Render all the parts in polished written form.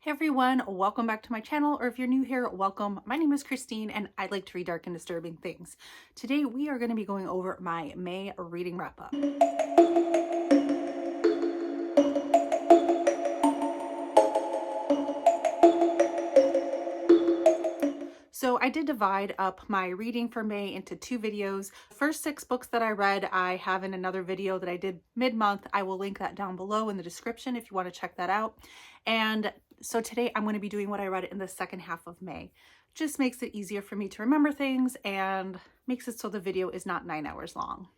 Hey everyone, welcome back to my channel, or if you're new here, welcome. My name is Christine and I like to read dark and disturbing things. Today we are going to be going over my May reading wrap up. So I did divide up my reading for May into two videos. First 6 books that I read, I have in another video that I did mid-month. I will link that down below in the description if you want to check that out. And so today I'm going to be doing what I read in the second half of May. Just makes it easier for me to remember things and makes it so the video is not 9 hours long.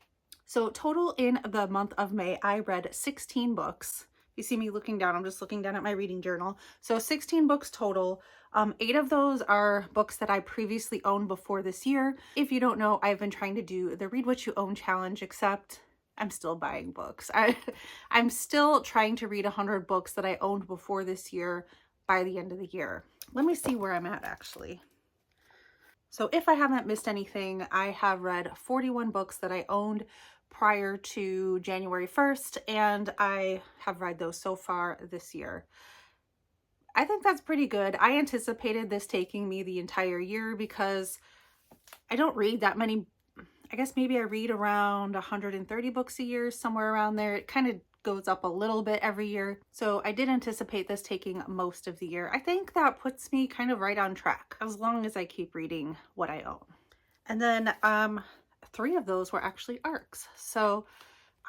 So total in the month of May, I read 16 books. You see me looking down, I'm just looking down at my reading journal. So 16 books total. 8 of those are books that I previously owned before this year. If you don't know, I've been trying to do the Read What You Own challenge, except I'm still buying books. I'm still trying to read 100 books that I owned before this year by the end of the year. Let me see where I'm at actually. So if I haven't missed anything, I have read 41 books that I owned prior to January 1st, and I have read those so far this year. I think that's pretty good. I anticipated this taking me the entire year because I don't read that many. I guess maybe I read around 130 books a year, somewhere around there. It kind of goes up a little bit every year. So I did anticipate this taking most of the year. I think that puts me kind of right on track as long as I keep reading what I own. And then 3 of those were actually ARCs. So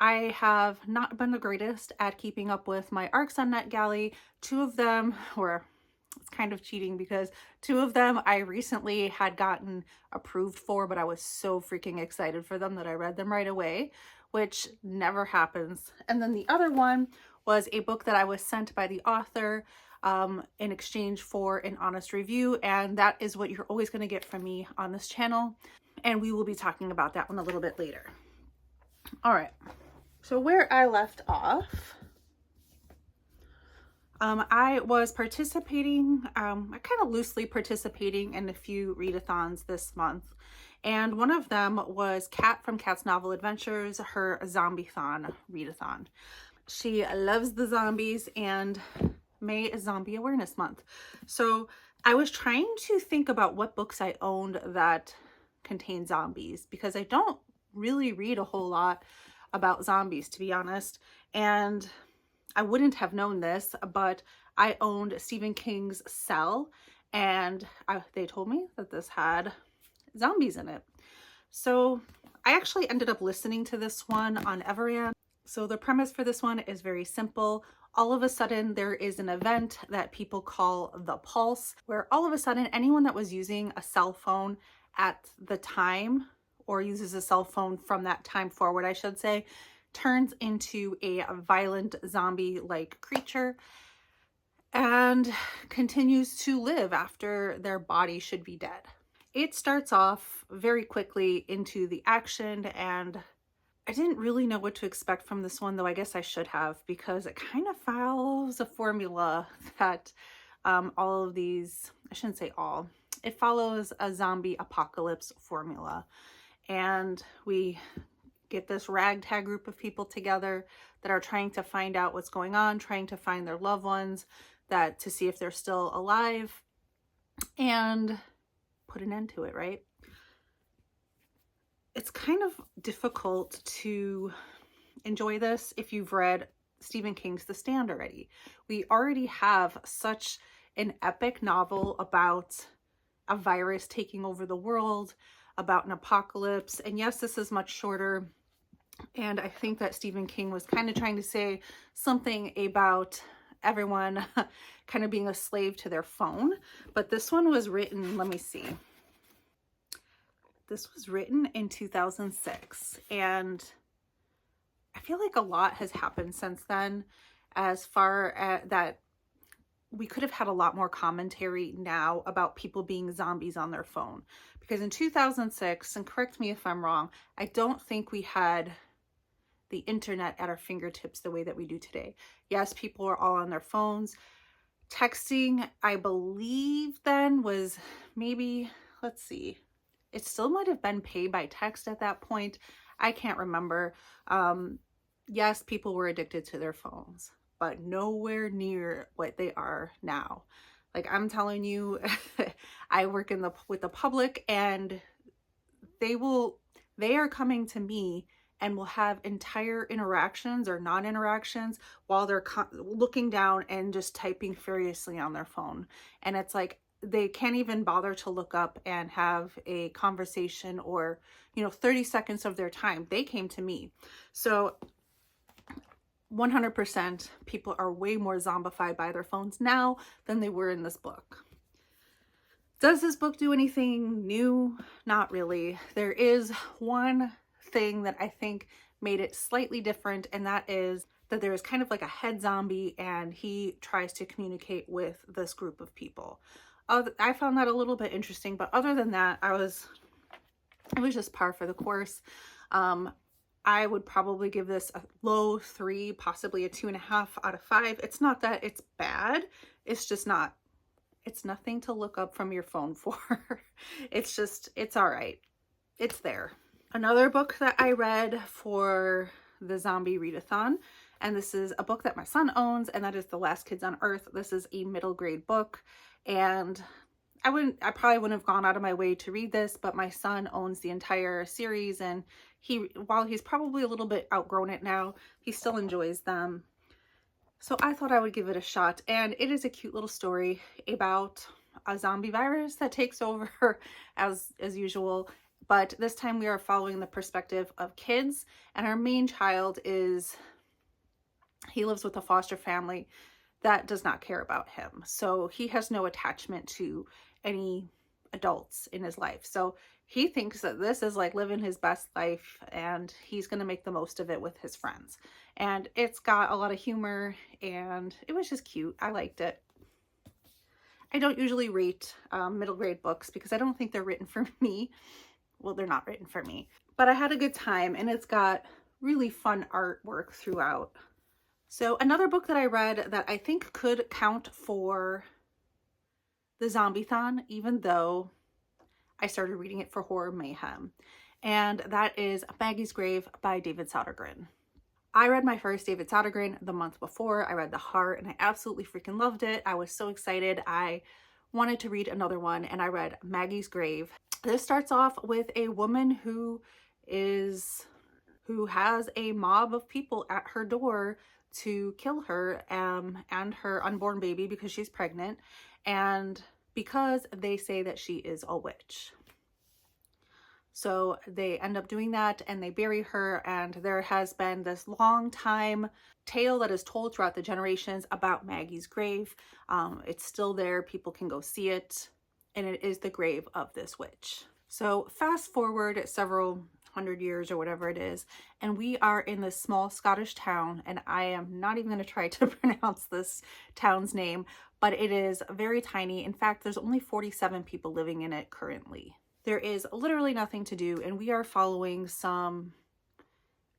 I have not been the greatest at keeping up with my ARCs on NetGalley. 2 of them were, it's kind of cheating because 2 of them I recently had gotten approved for, but I was so freaking excited for them that I read them right away, which never happens. And then the other one was a book that I was sent by the author in exchange for an honest review, and that is what you're always going to get from me on this channel, and we will be talking about that one a little bit later. All right, so where I left off, I was participating, I kind of loosely participating in a few readathons this month, and one of them was Kat from Kat's Novel Adventures, her Zombie-thon readathon. She loves the zombies, and May is Zombie Awareness Month. So I was trying to think about what books I owned that contain zombies, because I don't really read a whole lot about zombies, to be honest. And I wouldn't have known this, but I owned Stephen King's Cell, and they told me that this had zombies in it. So I actually ended up listening to this one on Everand. So the premise for this one is very simple. All of a sudden there is an event that people call the Pulse, where all of a sudden anyone that was using a cell phone at the time, or uses a cell phone from that time forward, I should say, turns into a violent zombie-like creature and continues to live after their body should be dead. It starts off very quickly into the action, and I didn't really know what to expect from this one, though I guess I should have, because it kind of follows a formula that all of these, I shouldn't say all, it follows a zombie apocalypse formula. And we get this ragtag group of people together that are trying to find out what's going on, trying to find their loved ones, that to see if they're still alive, and put an end to it, right? It's kind of difficult to enjoy this if you've read Stephen King's The Stand already. We already have such an epic novel about a virus taking over the world, about an apocalypse. And yes, this is much shorter. And I think that Stephen King was kind of trying to say something about everyone kind of being a slave to their phone. But this one was written, let me see. This was written in 2006. And I feel like a lot has happened since then, as far as that we could have had a lot more commentary now about people being zombies on their phone. Because in 2006, and correct me if I'm wrong, I don't think we had the internet at our fingertips the way that we do today. Yes, people are all on their phones. Texting, I believe then was maybe, let's see, it still might have been pay by text at that point. I can't remember. Yes, people were addicted to their phones. but nowhere near what they are now. Like, I'm telling you, I work with the public, and they are coming to me and will have entire interactions or non-interactions while they're looking down and just typing furiously on their phone. And it's like, they can't even bother to look up and have a conversation or, 30 seconds of their time. They came to me. So 100% people are way more zombified by their phones now than they were in this book. Does this book do anything new? Not really. There is one thing that I think made it slightly different, and that is that there is kind of like a head zombie, and he tries to communicate with this group of people. I found that a little bit interesting, but other than that, it was just par for the course. I would probably give this a low 3, possibly a 2.5 out of 5. It's not that it's bad. It's just not. It's nothing to look up from your phone for. It's all right. It's there. Another book that I read for the zombie readathon, and this is a book that my son owns, and that is The Last Kids on Earth. This is a middle grade book, and I probably wouldn't have gone out of my way to read this, but my son owns the entire series, and while he's probably a little bit outgrown it now, he still enjoys them. So I thought I would give it a shot, and it is a cute little story about a zombie virus that takes over as usual, but this time we are following the perspective of kids, and our main child he lives with a foster family that does not care about him. So he has no attachment to any adults in his life. So he thinks that this is like living his best life, and he's going to make the most of it with his friends. And it's got a lot of humor, and it was just cute. I liked it. I don't usually rate middle grade books because I don't think they're written for me. Well, they're not written for me, but I had a good time, and it's got really fun artwork throughout. So another book that I read that I think could count for the Zombie-thon, even though I started reading it for Horror Mayhem, and that is Maggie's Grave by David Sodergren. I read my first David Sodergren the month before. I read The Heart, and I absolutely freaking loved it. I was so excited. I wanted to read another one, and I read Maggie's Grave. This starts off with a woman who has a mob of people at her door to kill her and her unborn baby because she's pregnant, and because they say that she is a witch. So they end up doing that, and they bury her, and there has been this long time tale that is told throughout the generations about Maggie's grave. It's still there. People can go see it, and it is the grave of this witch. So fast forward several hundred years or whatever it is, and we are in this small Scottish town, and I am not even going to try to pronounce this town's name, but it is very tiny. In fact, there's only 47 people living in it currently. There is literally nothing to do, and we are following some,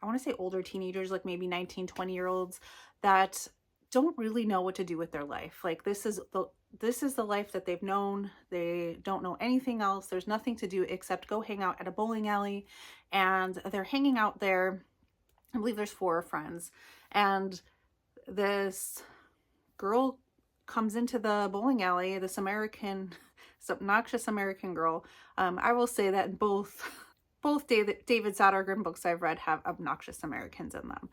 I want to say older teenagers, like maybe 19, 20-year-olds that don't really know what to do with their life. Like, this is the life that they've known. They don't know anything else. There's nothing to do except go hang out at a bowling alley, and they're hanging out there. I believe there's 4 friends, and this girl comes into the bowling alley, this obnoxious American girl. I will say that both David Sodergren books I've read have obnoxious Americans in them.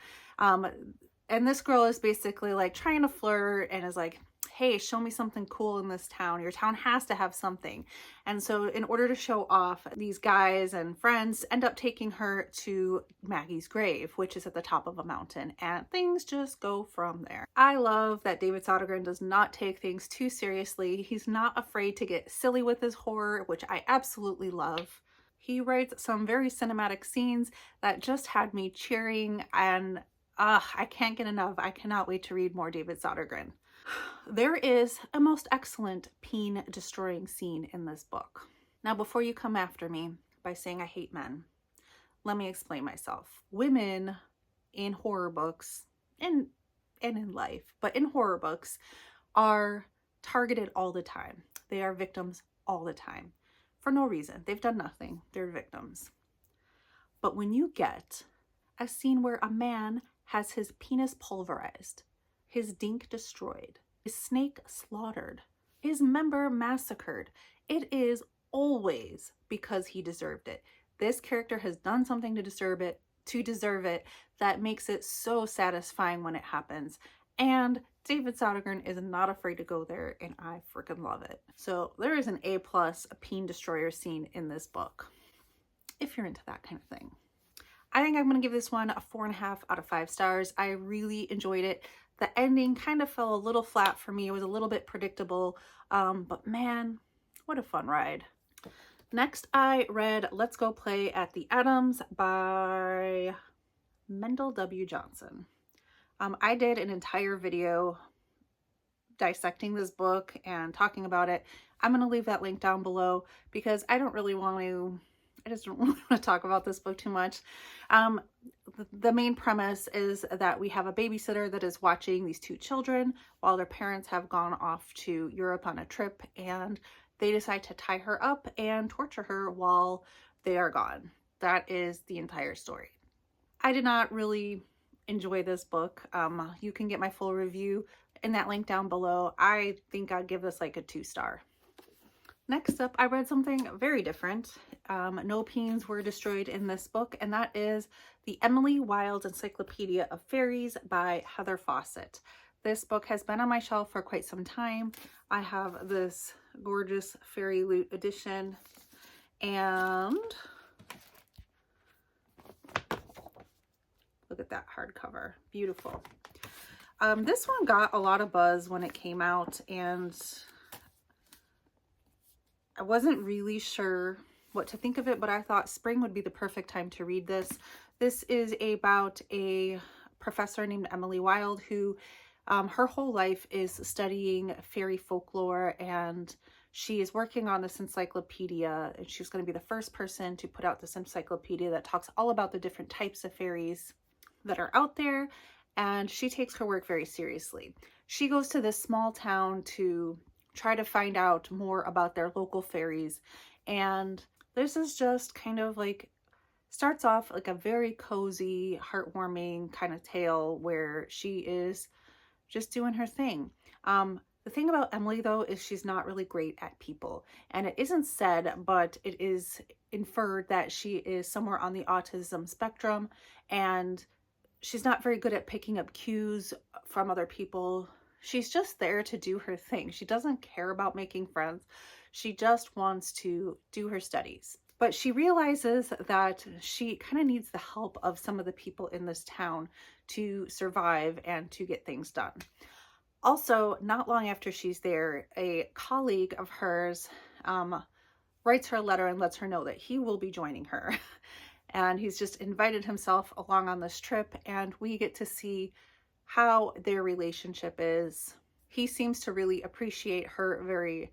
And this girl is basically like trying to flirt and is like, hey, show me something cool in this town. Your town has to have something. And so in order to show off, these guys and friends end up taking her to Maggie's grave, which is at the top of a mountain, and things just go from there. I love that David Sodergren does not take things too seriously. He's not afraid to get silly with his horror, which I absolutely love. He writes some very cinematic scenes that just had me cheering, and I can't get enough. I cannot wait to read more David Sodergren. There is a most excellent Peen destroying scene in this book. Now, before you come after me by saying I hate men, let me explain myself. Women in horror books and in life, but in horror books, are targeted all the time. They are victims all the time for no reason. They've done nothing. They're victims. But when you get a scene where a man has his penis pulverized, his dink destroyed, his snake slaughtered, his member massacred. It is always because he deserved it. This character has done something to deserve it, that makes it so satisfying when it happens. And David Sodergren is not afraid to go there, and I freaking love it. So there is an A+ Peen destroyer scene in this book, if you're into that kind of thing. I think I'm going to give this one a 4.5 out of 5 stars. I really enjoyed it. The ending kind of fell a little flat for me. It was a little bit predictable, but man, what a fun ride. Next, I read Let's Go Play at the Adams by Mendel W. Johnson. I did an entire video dissecting this book and talking about it. I'm going to leave that link down below because I just don't really want to talk about this book too much. The main premise is that we have a babysitter that is watching these 2 children while their parents have gone off to Europe on a trip, and they decide to tie her up and torture her while they are gone. That is the entire story. I did not really enjoy this book. You can get my full review in that link down below. I think I'd give this like a 2-star. Next up, I read something very different. No peens were destroyed in this book, and that is the Emily Wilde Encyclopedia of Fairies by Heather Fawcett. This book has been on my shelf for quite some time. I have this gorgeous Fairy Loot edition, and look at that hardcover. Beautiful. This one got a lot of buzz when it came out, and I wasn't really sure what to think of it, but I thought spring would be the perfect time to read this. This is about a professor named Emily Wilde who her whole life is studying fairy folklore, and she is working on this encyclopedia, and she's going to be the first person to put out this encyclopedia that talks all about the different types of fairies that are out there, and she takes her work very seriously. She goes to this small town to try to find out more about their local fairies, and this is just kind of like, starts off like a very cozy, heartwarming kind of tale where she is just doing her thing. The thing about Emily, though, is she's not really great at people, and it isn't said, but it is inferred that she is somewhere on the autism spectrum, and she's not very good at picking up cues from other people. She's just there to do her thing. She doesn't care about making friends. She just wants to do her studies. But she realizes that she kind of needs the help of some of the people in this town to survive and to get things done. Also, not long after she's there, a colleague of hers writes her a letter and lets her know that he will be joining her. And he's just invited himself along on this trip, and we get to see how their relationship is. He seems to really appreciate her very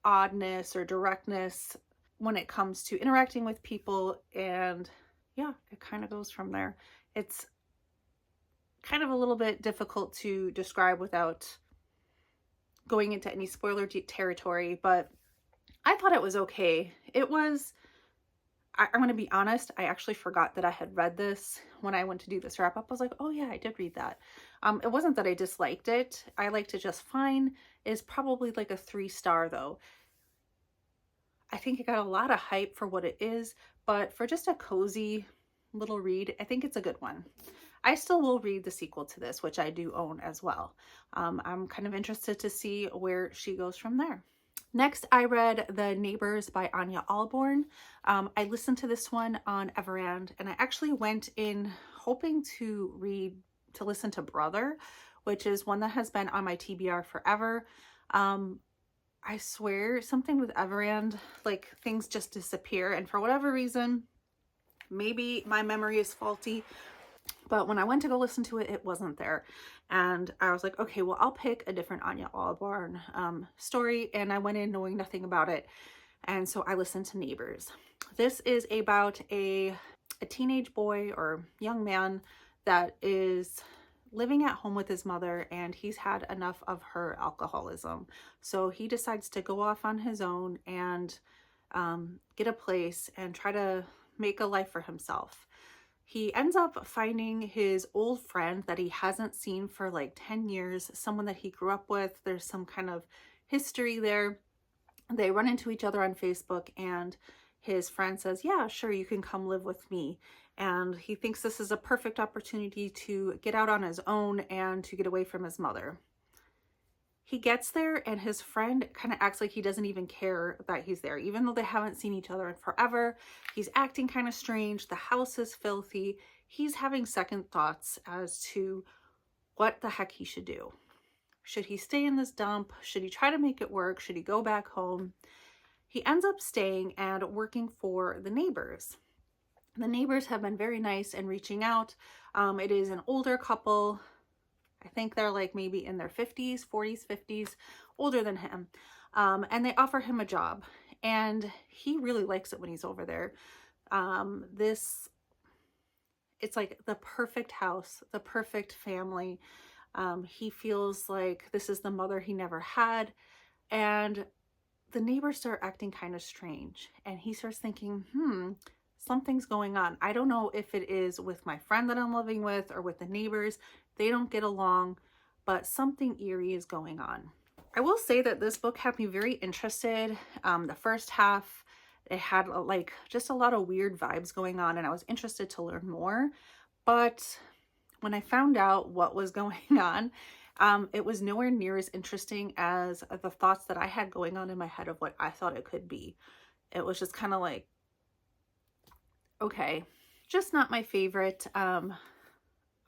oddness or directness when it comes to interacting with people, and yeah, it kind of goes from there. It's kind of a little bit difficult to describe without going into any spoiler territory, but I thought it was okay. It was, I'm going to be honest, I actually forgot that I had read this when I went to do this wrap up. I was like, oh yeah, I did read that. It wasn't that I disliked it. I liked it just fine. It's probably like a 3-star though. I think it got a lot of hype for what it is, but for just a cozy little read, I think it's a good one. I still will read the sequel to this, which I do own as well. I'm kind of interested to see where she goes from there. Next, I read The Neighbors by Anya Alborn. I listened to this one on Everand, and I actually went in hoping to listen to Brother, which is one that has been on my TBR forever. I swear something with Everand, like things just disappear, and for whatever reason, maybe my memory is faulty, but when I went to go listen to it, it wasn't there. And I was like, okay, well, I'll pick a different Anya Alborn story. And I went in knowing nothing about it. And so I listened to Neighbors. This is about a teenage boy or young man that is living at home with his mother, and he's had enough of her alcoholism. So he decides to go off on his own and get a place and try to make a life for himself. He ends up finding his old friend that he hasn't seen for like 10 years, someone that he grew up with. There's some kind of history there. They run into each other on Facebook, and his friend says, yeah, sure, you can come live with me. And he thinks this is a perfect opportunity to get out on his own and to get away from his mother. He gets there, and his friend kind of acts like he doesn't even care that he's there, even though they haven't seen each other in forever. He's acting kind of strange. The house is filthy. He's having second thoughts as to what the heck he should do. Should he stay in this dump? Should he try to make it work? Should he go back home? He ends up staying and working for the neighbors. The neighbors have been very nice and reaching out. It is an older couple. I think they're like maybe in their 50s, 40s, 50s, older than him. And they offer him a job, and he really likes it when he's over there. It's like the perfect house, the perfect family. He feels like this is the mother he never had. And the neighbors start acting kind of strange. And he starts thinking, something's going on. I don't know if it is with my friend that I'm living with or with the neighbors. They don't get along, but something eerie is going on. I will say that this book had me very interested. The first half, it had like just a lot of weird vibes going on, and I was interested to learn more. But when I found out what was going on, it was nowhere near as interesting as the thoughts that I had going on in my head of what I thought it could be. It was just kind of like, okay, just not my favorite.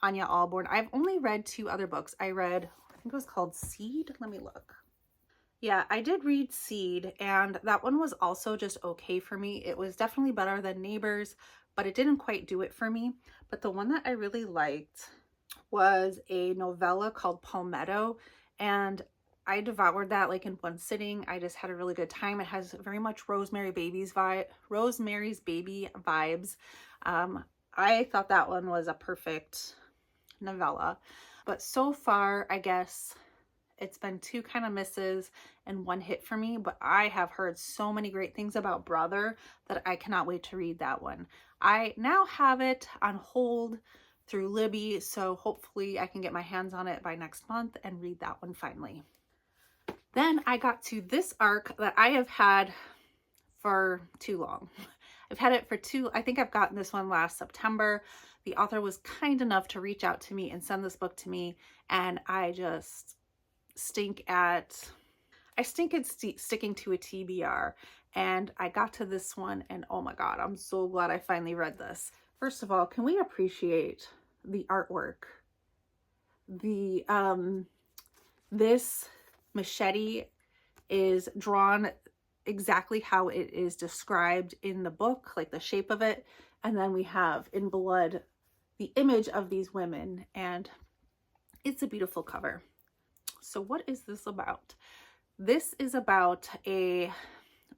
Anya Alborn. I've only read 2 other books. I think it was called Seed. Let me look. Yeah, I did read Seed, and that one was also just okay for me. It was definitely better than Neighbors, but it didn't quite do it for me. But the one that I really liked was a novella called Palmetto, and I devoured that like in one sitting. I just had a really good time. It has very much Rosemary's Baby vibes. I thought that one was a perfect novella. But so far, I guess it's been 2 kind of misses and 1 hit for me, but I have heard so many great things about Brother that I cannot wait to read that one. I now have it on hold through Libby, so hopefully I can get my hands on it by next month and read that one finally. Then I got to this arc that I have had for too long. I've had it for I think I've gotten this one last September. The author was kind enough to reach out to me and send this book to me, and I just stink at sticking to a TBR. And I got to this one, and oh my God, I'm so glad I finally read this. First of all, can we appreciate the artwork? This machete is drawn exactly how it is described in the book, like the shape of it. And then we have in blood the image of these women, and it's a beautiful cover. So what is this about? This is about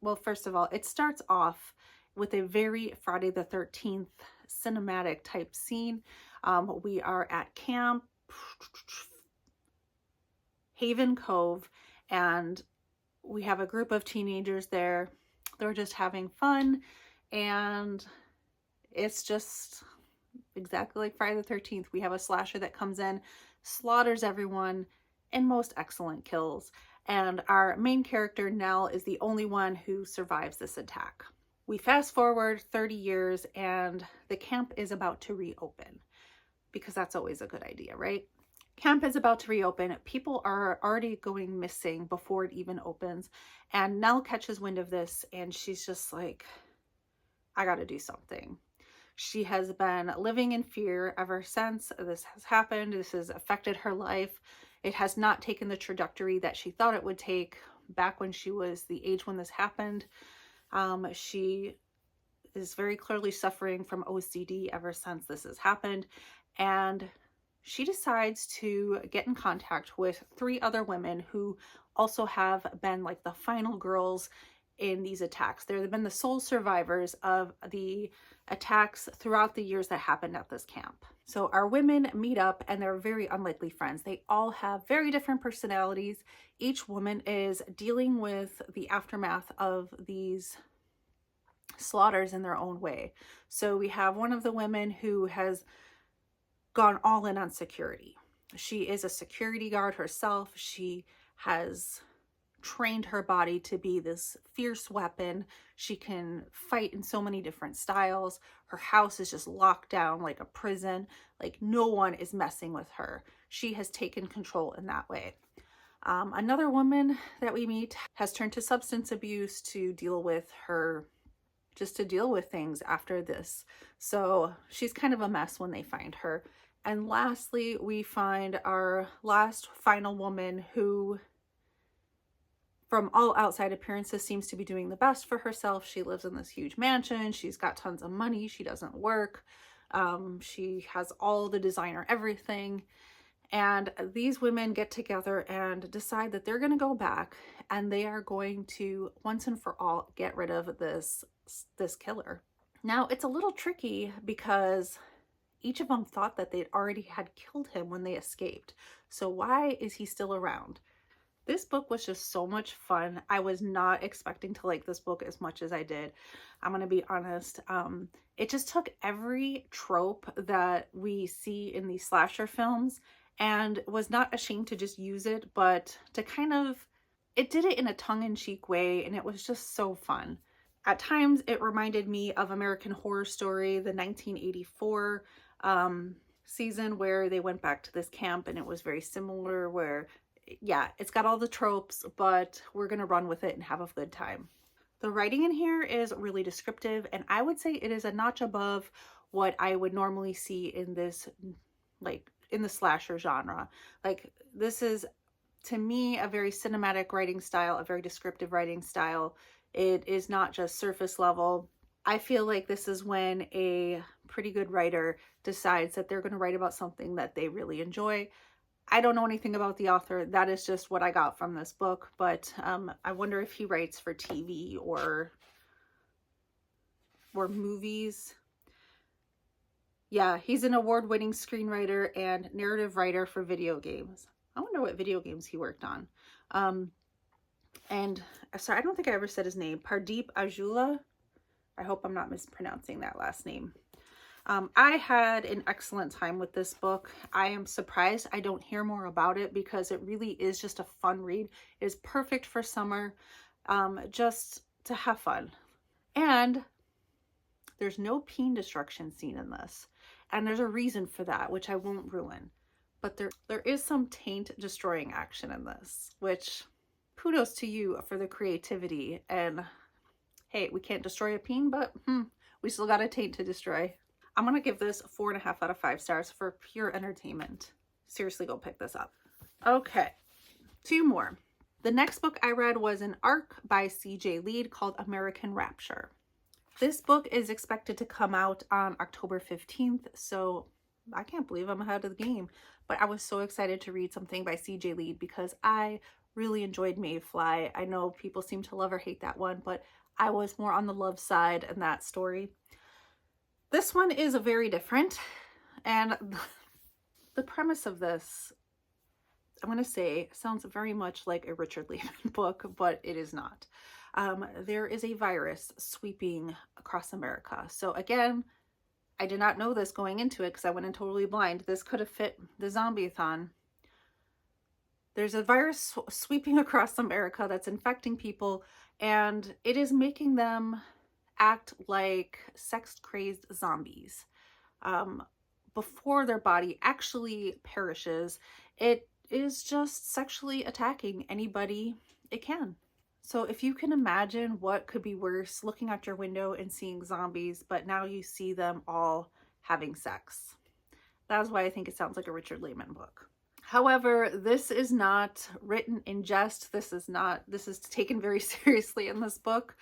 well, first of all, it starts off with a very Friday the 13th cinematic type scene. We are at Camp Haven Cove, and we have a group of teenagers there. They're just having fun, and it's just exactly like Friday the 13th. We have a slasher that comes in, slaughters everyone, and most excellent kills. And our main character, Nell, is the only one who survives this attack. We fast forward 30 years, and the camp is about to reopen, because that's always a good idea, right? Camp is about to reopen. People are already going missing before it even opens. And Nell catches wind of this, and she's just like, I gotta do something. She has been living in fear ever since this has happened. This has affected her life. It has not taken the trajectory that she thought it would take back when she was the age when this happened. She is very clearly suffering from OCD ever since this has happened. And she decides to get in contact with 3 other women who also have been like the final girls in these attacks. They've been the sole survivors of the attacks throughout the years that happened at this camp. So our women meet up, and they're very unlikely friends. They all have very different personalities. Each woman is dealing with the aftermath of these slaughters in their own way. So we have one of the women who has gone all in on security. She is a security guard herself. She has trained her body to be this fierce weapon. She can fight in so many different styles. Her house is just locked down like a prison. Like no one is messing with her. She has taken control in that way. Another woman that we meet has turned to substance abuse to deal with things after this. So she's kind of a mess when they find her. And lastly, we find our last final woman who, from all outside appearances, seems to be doing the best for herself. She lives in this huge mansion. She's got tons of money. She doesn't work. She has all the designer everything. And these women get together and decide that they're going to go back and they are going to once and for all get rid of this killer. Now, it's a little tricky because each of them thought that they'd already had killed him when they escaped. So why is he still around? This book was just so much fun. I was not expecting to like this book as much as I did. I'm going to be honest. It just took every trope that we see in these slasher films and was not ashamed to just use it, but to it did it in a tongue-in-cheek way, and it was just so fun. At times, it reminded me of American Horror Story, the 1984 season where they went back to this camp, and it was very similar where, yeah, it's got all the tropes, but we're going to run with it and have a good time. The writing in here is really descriptive, and I would say it is a notch above what I would normally see in this, in the slasher genre. Like, this is, to me, a very cinematic writing style, a very descriptive writing style. It is not just surface level. I feel like this is when a pretty good writer decides that they're going to write about something that they really enjoy. I don't know anything about the author. That is just what I got from this book, but I wonder if he writes for TV or movies. Yeah, he's an award-winning screenwriter and narrative writer for video games. I wonder what video games he worked on. And sorry, I don't think I ever said his name. Pardeep Ajula. I hope I'm not mispronouncing that last name. I had an excellent time with this book. I am surprised I don't hear more about it because it really is just a fun read. It is perfect for summer, just to have fun. And there's no peen destruction scene in this. And there's a reason for that, which I won't ruin. But there is some taint destroying action in this, which kudos to you for the creativity. And hey, we can't destroy a peen, but we still got a taint to destroy. I'm going to give this 4.5 out of 5 stars for pure entertainment. Seriously, go pick this up. Okay, 2 more. The next book I read was an ARC by C.J. Lead called American Rapture. This book is expected to come out on October 15th, so I can't believe I'm ahead of the game. But I was so excited to read something by C.J. Lead because I really enjoyed Mayfly. I know people seem to love or hate that one, but I was more on the love side in that story. This one is very different, and the premise of this, I'm going to say, sounds very much like a Richard Lehman book, but it is not. There is a virus sweeping across America. So again, I did not know this going into it because I went in totally blind. This could have fit the zombie-a-thon. There's a virus sweeping across America that's infecting people, and it is making them act like sex-crazed zombies. Before their body actually perishes, it is just sexually attacking anybody it can. So if you can imagine what could be worse, looking out your window and seeing zombies, but now you see them all having sex. That's why I think it sounds like a Richard Lehman book. However, this is not written in jest. This is taken very seriously in this book.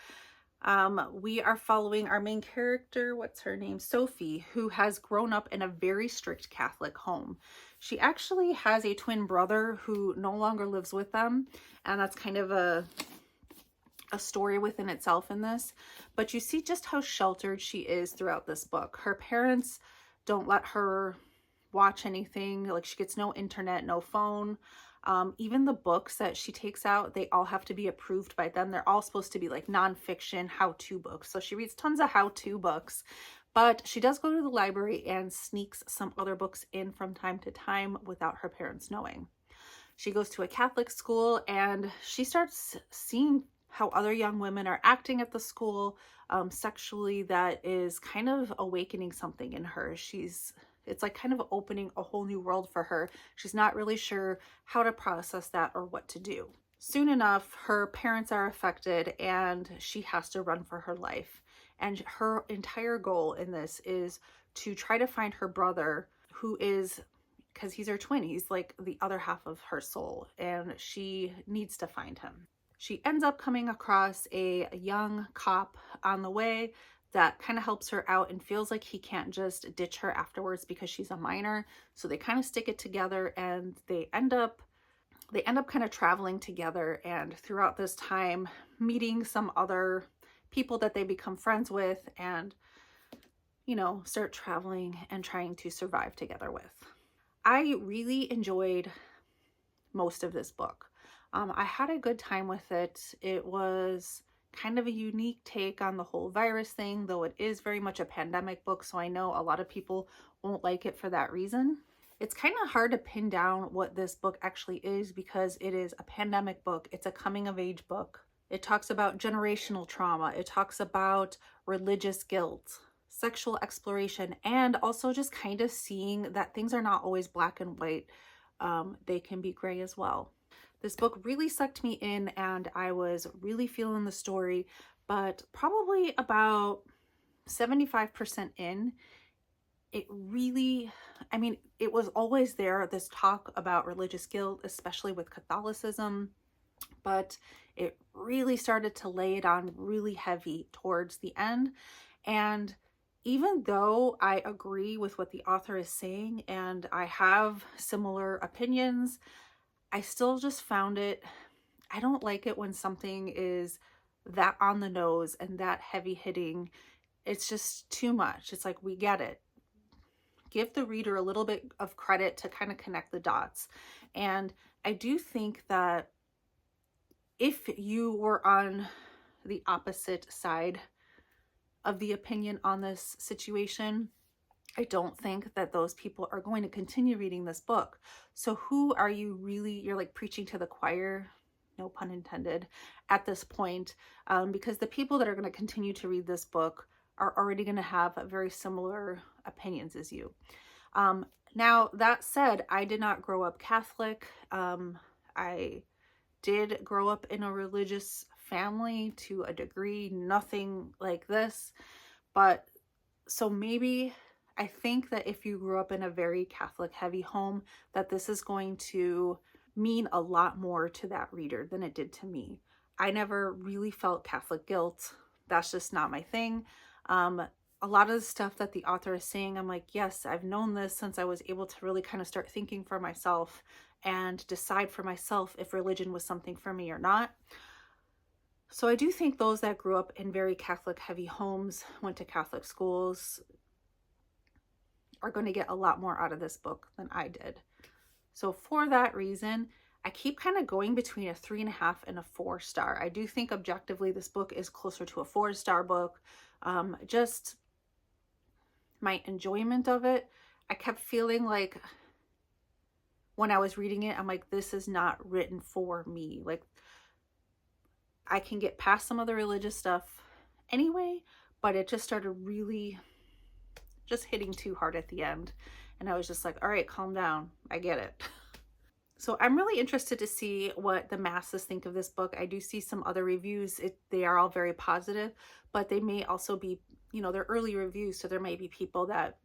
We are following our main character, what's her name? Sophie, who has grown up in a very strict Catholic home. She actually has a twin brother who no longer lives with them, and that's kind of a story within itself in this. But you see just how sheltered she is throughout this book. Her parents don't let her watch anything. Like, she gets no internet, no phone. Even the books that she takes out, they all have to be approved by them. They're all supposed to be like nonfiction how-to books. So she reads tons of how-to books, but she does go to the library and sneaks some other books in from time to time without her parents knowing. She goes to a Catholic school and she starts seeing how other young women are acting at the school sexually. That is kind of awakening something in her. It's like kind of opening a whole new world for her. She's not really sure how to process that or what to do. Soon enough, her parents are affected and she has to run for her life. And her entire goal in this is to try to find her brother, who is, because he's her twin, he's like the other half of her soul, and she needs to find him. She ends up coming across a young cop on the way that kind of helps her out and feels like he can't just ditch her afterwards because she's a minor. So they kind of stick it together and they end up kind of traveling together, and throughout this time meeting some other people that they become friends with and, you know, start traveling and trying to survive together with. I really enjoyed most of this book. I had a good time with it. It was kind of a unique take on the whole virus thing, though it is very much a pandemic book, so I know a lot of people won't like it for that reason. It's kind of hard to pin down what this book actually is because it is a pandemic book. It's a coming of age book. It talks about generational trauma. It talks about religious guilt, sexual exploration, and also just kind of seeing that things are not always black and white. They can be gray as well. This book really sucked me in and I was really feeling the story, but probably about 75% in, it really, I mean, it was always there, this talk about religious guilt, especially with Catholicism, but it really started to lay it on really heavy towards the end. And even though I agree with what the author is saying and I have similar opinions, I still just found it, I don't like it when something is that on the nose and that heavy hitting. It's just too much. It's like, we get it. Give the reader a little bit of credit to kind of connect the dots. And I do think that if you were on the opposite side of the opinion on this situation, I don't think that those people are going to continue reading this book. So who are you really, you're like preaching to the choir, no pun intended, at this point, because the people that are going to continue to read this book are already going to have very similar opinions as you. Now, that said, I did not grow up Catholic. I did grow up in a religious family to a degree, nothing like this, but so maybe I think that if you grew up in a very Catholic heavy home, that this is going to mean a lot more to that reader than it did to me. I never really felt Catholic guilt. That's just not my thing. A lot of the stuff that the author is saying, I'm like, yes, I've known this since I was able to really kind of start thinking for myself and decide for myself if religion was something for me or not. So I do think those that grew up in very Catholic heavy homes, went to Catholic schools, are going to get a lot more out of this book than I did. So for that reason, I keep kind of going between a 3.5 and a 4 star. I do think objectively this book is closer to a 4-star book. Just my enjoyment of it, I kept feeling like when I was reading it, I'm like, this is not written for me. Like, I can get past some of the religious stuff anyway, but it just started really just hitting too hard at the end. And I was just like, all right, calm down. I get it. So I'm really interested to see what the masses think of this book. I do see some other reviews. They are all very positive, but they may also be, you know, they're early reviews. So there may be people that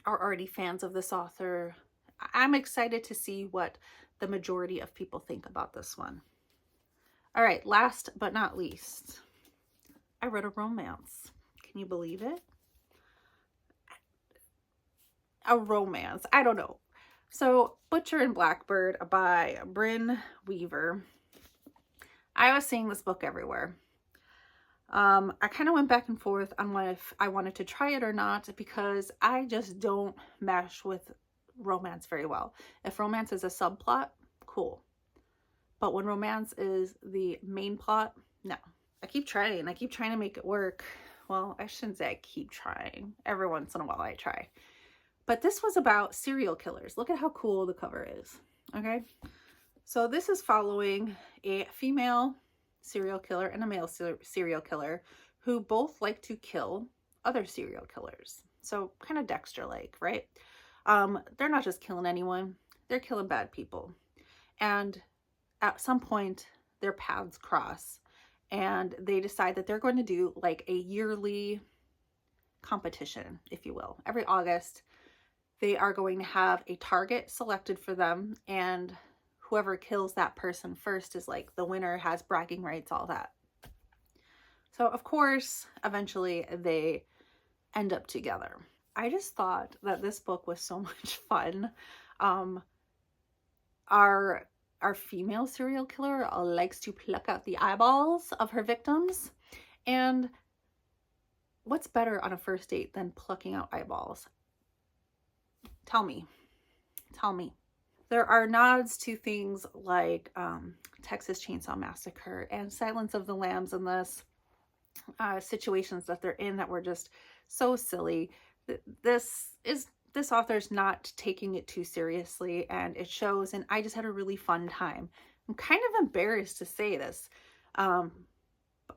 are already fans of this author. I'm excited to see what the majority of people think about this one. All right, last but not least, I read a romance. Can you believe it? A romance. I don't know. So Butcher and Blackbird by Bryn Weaver. I was seeing this book everywhere. I kind of went back and forth on if I wanted to try it or not, because I just don't mesh with romance very well. If romance is a subplot, cool. But when romance is the main plot, no. I keep trying to make it work. Well, I shouldn't say I keep trying. Every once in a while I try. But this was about serial killers. Look at how cool the cover is. Okay. So this is following a female serial killer and a male serial killer who both like to kill other serial killers. So kind of Dexter-like, right? They're not just killing anyone. They're killing bad people. And at some point, their paths cross. And they decide that they're going to do like a yearly competition, if you will. Every August, they are going to have a target selected for them, and whoever kills that person first is like the winner, has bragging rights, all that. So of course, eventually they end up together. I just thought that this book was so much fun. Our female serial killer likes to pluck out the eyeballs of her victims. And what's better on a first date than plucking out eyeballs? Tell me. Tell me. There are nods to things like Texas Chainsaw Massacre and Silence of the Lambs in this. Situations that they're in that were just so silly. This author's not taking it too seriously, and it shows, and I just had a really fun time. I'm kind of embarrassed to say this, but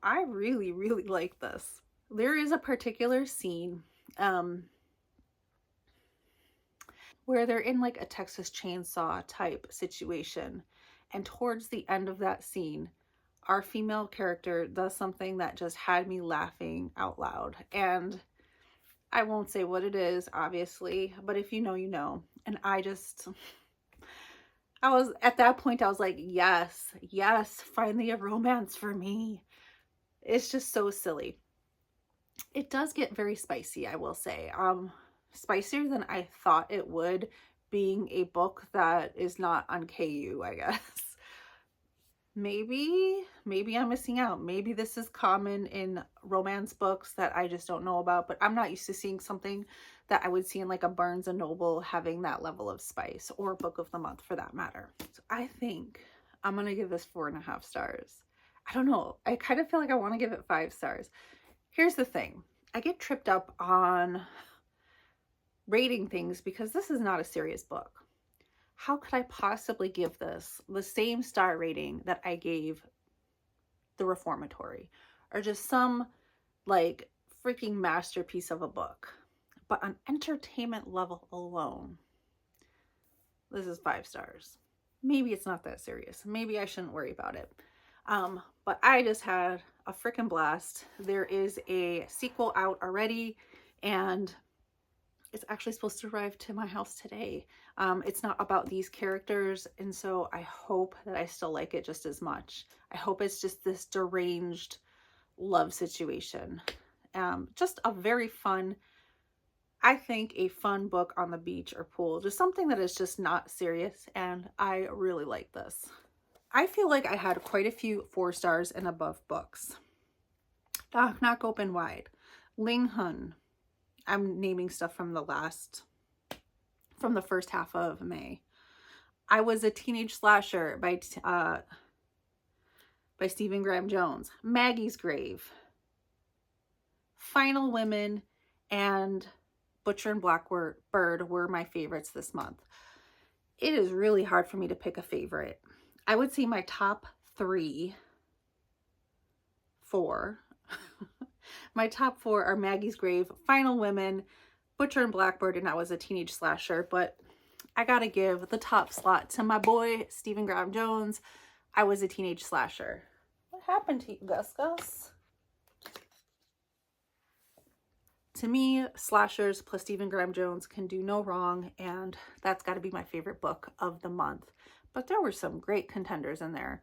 I really, really like this. There is a particular scene where they're in like a Texas Chainsaw type situation, and towards the end of that scene, our female character does something that just had me laughing out loud. And I won't say what it is, obviously, but if you know, you know. And I was at that point, I was like, yes, finally a romance for me. It's just so silly. It does get very spicy, I will say. Spicier than I thought it would, being a book that is not on KU, I guess. Maybe I'm missing out. Maybe this is common in romance books that I just don't know about, but I'm not used to seeing something that I would see in like a Barnes & Noble having that level of spice, or book of the month for that matter. So I think I'm going to give this 4.5 stars. I don't know. I kind of feel like I want to give it 5 stars. Here's the thing. I get tripped up on rating things because this is not a serious book. How could I possibly give this the same star rating that I gave The Reformatory, or just some like freaking masterpiece of a book? But on entertainment level alone, this is 5 stars. Maybe it's not that serious. Maybe I shouldn't worry about it. But I just had a freaking blast. There is a sequel out already, and it's actually supposed to arrive to my house today. It's not about these characters, and so I hope that I still like it just as much. I hope it's just this deranged love situation. Just a very fun, I think a fun book on the beach or pool. Just something that is just not serious, and I really like this. I feel like I had quite a few 4 stars and above books. Knock Open Wide. Ling Hun. I'm naming stuff from the first half of May. I Was a Teenage Slasher by Stephen Graham Jones. Maggie's Grave. Final Women and Butcher and Blackbird were my favorites this month. It is really hard for me to pick a favorite. I would say my top 4 my top 4 are Maggie's Grave, Final Women, Butcher and Blackbird, and I Was a Teenage Slasher. But I gotta give the top slot to my boy, Stephen Graham Jones, I Was a Teenage Slasher. What happened to you, Gus? To me, slashers plus Stephen Graham Jones can do no wrong, and that's got to be my favorite book of the month. But there were some great contenders in there.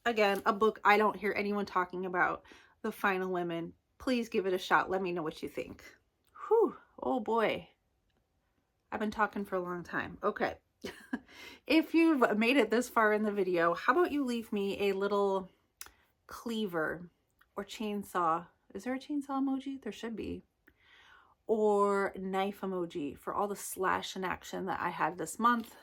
Again, a book I don't hear anyone talking about, The Final Women. Please give it a shot. Let me know what you think. Whew. Oh boy. I've been talking for a long time. Okay. If you've made it this far in the video, how about you leave me a little cleaver or chainsaw. Is there a chainsaw emoji? There should be. Or knife emoji for all the slash in action that I had this month.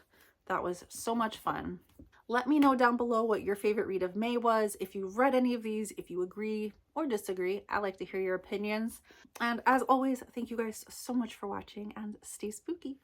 That was so much fun. Let me know down below what your favorite read of May was, if you've read any of these, if you agree or disagree. I like to hear your opinions. And as always, thank you guys so much for watching, and stay spooky.